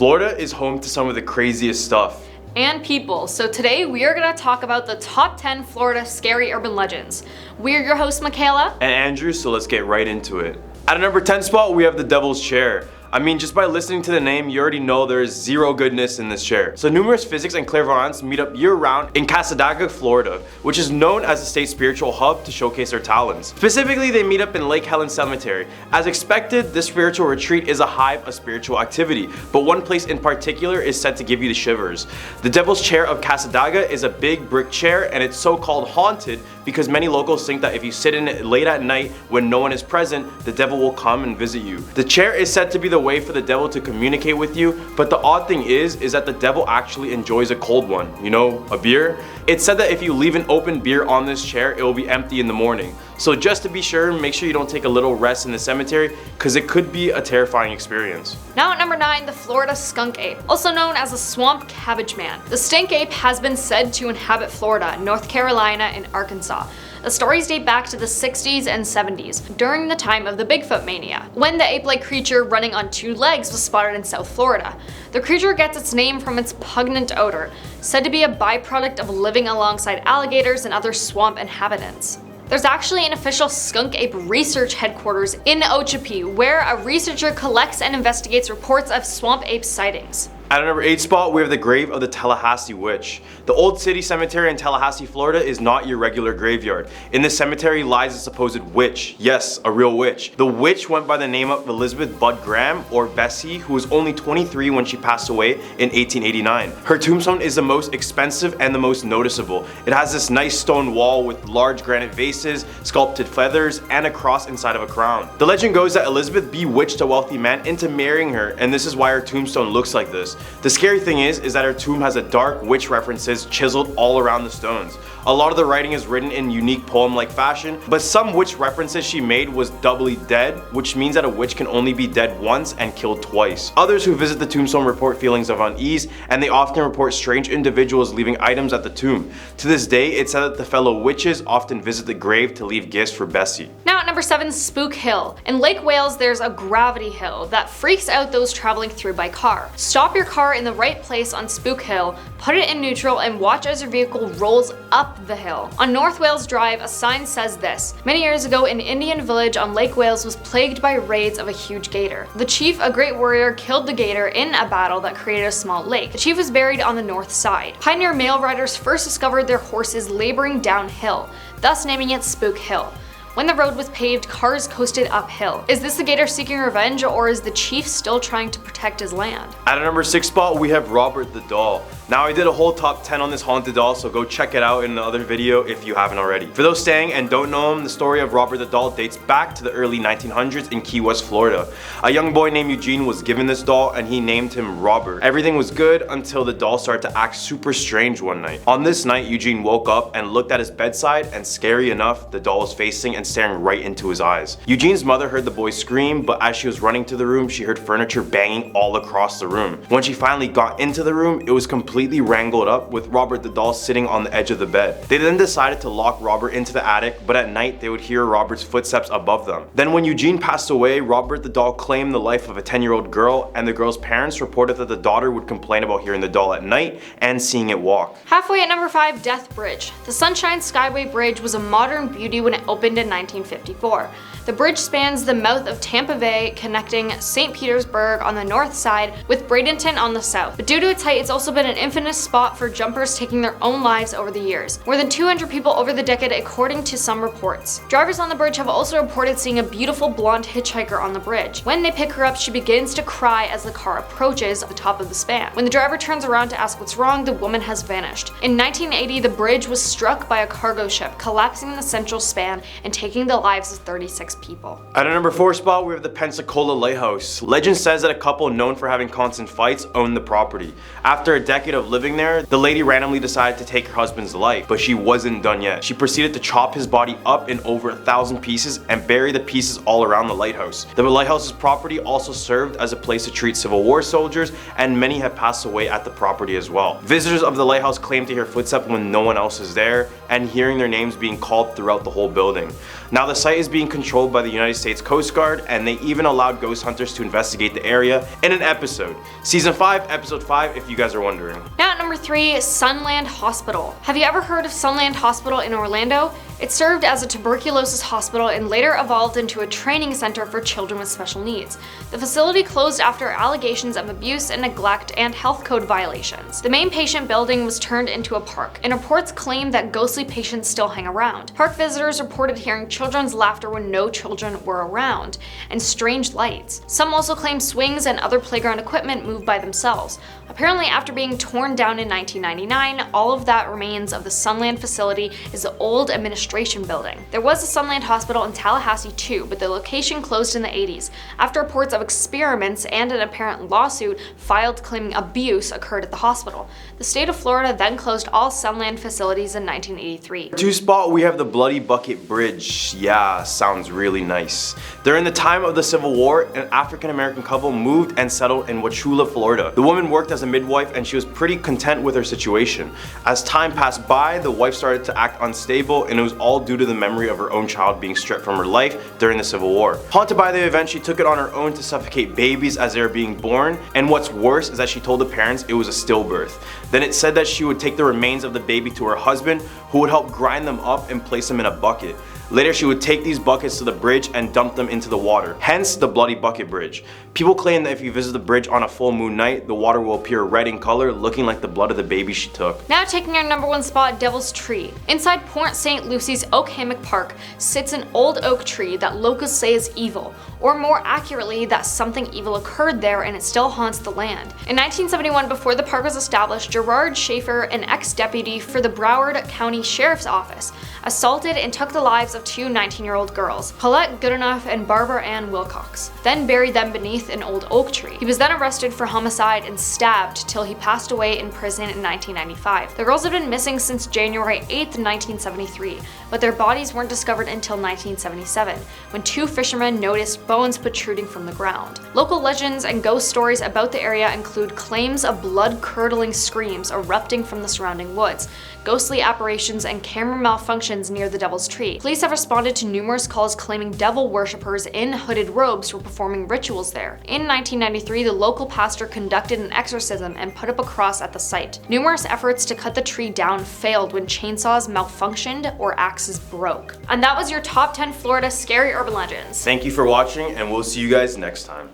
Florida is home to some of the craziest stuff. And people. So today we are going to talk about the top 10 Florida scary urban legends. We're your hosts, Makayla and Andrew, so let's get right into it. At a number 10 spot, we have the Devil's Chair. I mean, just by listening to the name, you already know there is zero goodness in this chair. So numerous physics and clairvoyants meet up year-round in Cassadaga, Florida, which is known as the state's spiritual hub to showcase their talents. Specifically, they meet up in Lake Helen Cemetery. As expected, this spiritual retreat is a hive of spiritual activity, but one place in particular is said to give you the shivers. The Devil's Chair of Cassadaga is a big brick chair, and it's so-called haunted because many locals think that if you sit in it late at night when no one is present, the devil will come and visit you. The chair is said to be the way for the devil to communicate with you, but the odd thing is that the devil actually enjoys a cold one, you know, a beer. It's said that if you leave an open beer on this chair, it will be empty in the morning. So just to be sure, make sure you don't take a little rest in the cemetery because it could be a terrifying experience. Now at number 9, the Florida Skunk Ape, also known as the Swamp Cabbage Man. The stink ape has been said to inhabit Florida, North Carolina, and Arkansas. The stories date back to the 60s and 70s, during the time of the Bigfoot mania, when the ape-like creature running on 2 legs was spotted in South Florida. The creature gets its name from its pungent odor, said to be a byproduct of living alongside alligators and other swamp inhabitants. There's actually an official skunk ape research headquarters in Okeechobee, where a researcher collects and investigates reports of swamp ape sightings. At a number 8 spot, we have the grave of the Tallahassee witch. The Old City Cemetery in Tallahassee, Florida is not your regular graveyard. In this cemetery lies a supposed witch. Yes, a real witch. The witch went by the name of Elizabeth Budd Graham, or Bessie, who was only 23 when she passed away in 1889. Her tombstone is the most expensive and the most noticeable. It has this nice stone wall with large granite vases, sculpted feathers, and a cross inside of a crown. The legend goes that Elizabeth bewitched a wealthy man into marrying her, and this is why her tombstone looks like this. The scary thing is that her tomb has a dark witch references chiseled all around the stones. A lot of the writing is written in unique poem-like fashion, but some witch references she made was doubly dead, which means that a witch can only be dead once and killed twice. Others who visit the tombstone report feelings of unease, and they often report strange individuals leaving items at the tomb. To this day, it's said that the fellow witches often visit the grave to leave gifts for Bessie. Now at number 7, Spook Hill. In Lake Wales, there's a gravity hill that freaks out those traveling through by car. Stop your car in the right place on Spook Hill, put it in neutral, and watch as your vehicle rolls up the hill. On North Wales Drive, a sign says this: many years ago, an Indian village on Lake Wales was plagued by raids of a huge gator. The chief, a great warrior, killed the gator in a battle that created a small lake. The chief was buried on the north side. Pioneer mail riders first discovered their horses laboring downhill, thus naming it Spook Hill. When the road was paved, cars coasted uphill. Is this the gator seeking revenge, or is the chief still trying to protect his land? At a number 6 spot, we have Robert the Doll. Now, I did a whole top 10 on this haunted doll, so go check it out in the other video if you haven't already. For those staying and don't know him, the story of Robert the Doll dates back to the early 1900s in Key West, Florida. A young boy named Eugene was given this doll and he named him Robert. Everything was good until the doll started to act super strange one night. On this night, Eugene woke up and looked at his bedside, and scary enough, the doll was facing and staring right into his eyes. Eugene's mother heard the boy scream, but as she was running to the room, she heard furniture banging all across the room. When she finally got into the room, it was completely wrangled up with Robert the Doll sitting on the edge of the bed. They then decided to lock Robert into the attic, but at night they would hear Robert's footsteps above them. Then when Eugene passed away, Robert the Doll claimed the life of a 10-year-old girl, and the girl's parents reported that the daughter would complain about hearing the doll at night and seeing it walk. Halfway at number 5, Death Bridge. The Sunshine Skyway Bridge was a modern beauty when it opened in 1954. The bridge spans the mouth of Tampa Bay, connecting St. Petersburg on the north side with Bradenton on the south. But due to its height, it's also been an infamous spot for jumpers taking their own lives over the years. More than 200 people over the decade, according to some reports. Drivers on the bridge have also reported seeing a beautiful blonde hitchhiker on the bridge. When they pick her up, she begins to cry as the car approaches the top of the span. When the driver turns around to ask what's wrong, the woman has vanished. In 1980, the bridge was struck by a cargo ship, collapsing the central span and taking the lives of 36 people. At a number 4 spot, we have the Pensacola Lighthouse. Legend says that a couple known for having constant fights owned the property. After a decade decade of living there, the lady randomly decided to take her husband's life, but she wasn't done yet. She proceeded to chop his body up in over 1,000 pieces and bury the pieces all around the lighthouse. The lighthouse's property also served as a place to treat Civil War soldiers, and many have passed away at the property as well. Visitors of the lighthouse claim to hear footsteps when no one else is there, and hearing their names being called throughout the whole building. Now the site is being controlled by the United States Coast Guard, and they even allowed ghost hunters to investigate the area in an episode. Season 5, episode 5, if you guys are wondering. Now at number 3, Sunland Hospital. Have you ever heard of Sunland Hospital in Orlando? It served as a tuberculosis hospital and later evolved into a training center for children with special needs. The facility closed after allegations of abuse and neglect and health code violations. The main patient building was turned into a park, and reports claim that ghostly patients still hang around. Park visitors reported hearing children's laughter when no children were around, and strange lights. Some also claim swings and other playground equipment moved by themselves. Apparently, after being torn down in 1999, all of that remains of the Sunland facility is the old administration building. There was a Sunland Hospital in Tallahassee too, but the location closed in the 80s after reports of experiments and an apparent lawsuit filed claiming abuse occurred at the hospital. The state of Florida then closed all Sunland facilities in 1983. To spot, we have the Bloody Bucket Bridge. Yeah, sounds really nice. During the time of the Civil War, an African-American couple moved and settled in Wauchula, Florida. The woman worked as a midwife and she was pretty content with her situation. As time passed by, the wife started to act unstable, and it was all due to the memory of her own child being stripped from her life during the Civil War. Haunted by the event, she took it on her own to suffocate babies as they were being born, and what's worse is that she told the parents it was a stillbirth. Then it said that she would take the remains of the baby to her husband, who would help grind them up and place them in a bucket. Later, she would take these buckets to the bridge and dump them into the water, hence the Bloody Bucket Bridge. People claim that if you visit the bridge on a full moon night, the water will appear red in color, looking like the blood of the baby she took. Now taking our number 1 spot, Devil's Tree. Inside Port St. Lucie's Oak Hammock Park sits an old oak tree that locals say is evil, or more accurately, that something evil occurred there and it still haunts the land. In 1971, before the park was established, Gerard Schaefer, an ex-deputy for the Broward County Sheriff's Office, assaulted and took the lives of 2 19-year-old girls, Paulette Goodenough and Barbara Ann Wilcox, then buried them beneath an old oak tree. He was then arrested for homicide and stabbed till he passed away in prison in 1995. The girls had been missing since January 8th, 1973, but their bodies weren't discovered until 1977, when 2 fishermen noticed bones protruding from the ground. Local legends and ghost stories about the area include claims of blood-curdling screams erupting from the surrounding woods, ghostly apparitions, and camera malfunctions near the Devil's Tree. Police have responded to numerous calls claiming devil worshippers in hooded robes were performing rituals there. In 1993, the local pastor conducted an exorcism and put up a cross at the site. Numerous efforts to cut the tree down failed when chainsaws malfunctioned or axes broke. And that was your top 10 Florida scary urban legends. Thank you for watching, and we'll see you guys next time.